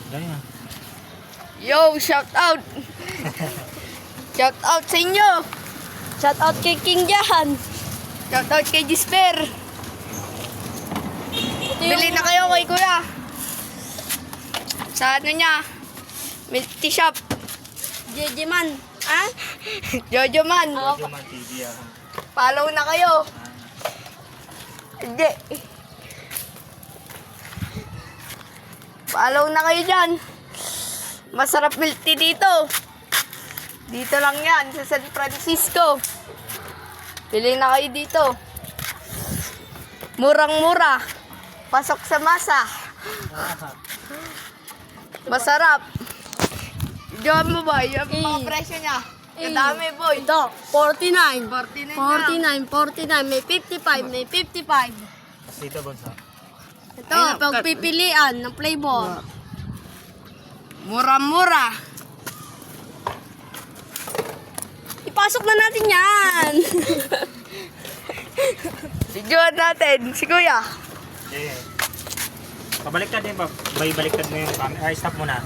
Ganyan. Yo, shout out! Shout out sa inyo! Shout out kay King Jahan. Shout out kay Gisper! Bili na kayo kay Kuya! Sa ano niya? Milk tea shop! JJ Man. Ha? Jojo Man! Medyo TV ako. Follow na kayo! Hindi! Follow na kayo dyan! Masarap milk tea dito! Dito lang yan, sa San Francisco. Bili na kayo dito. Murang-mura. Pasok sa masa. Masarap. Diyan mo ba? Yung mga presyo niya. Kadami, boy. Ito, 49. 49 49, 49. May 55, may 55. Dito, Bonsa. Ito, pagpipilian ng flavor. Mura-mura. Ipasok na natin yan. Videoan natin. Si Kuya. Yeah. Pabaliktad din ba? Baliktad mo yung camera. Ay, stop muna.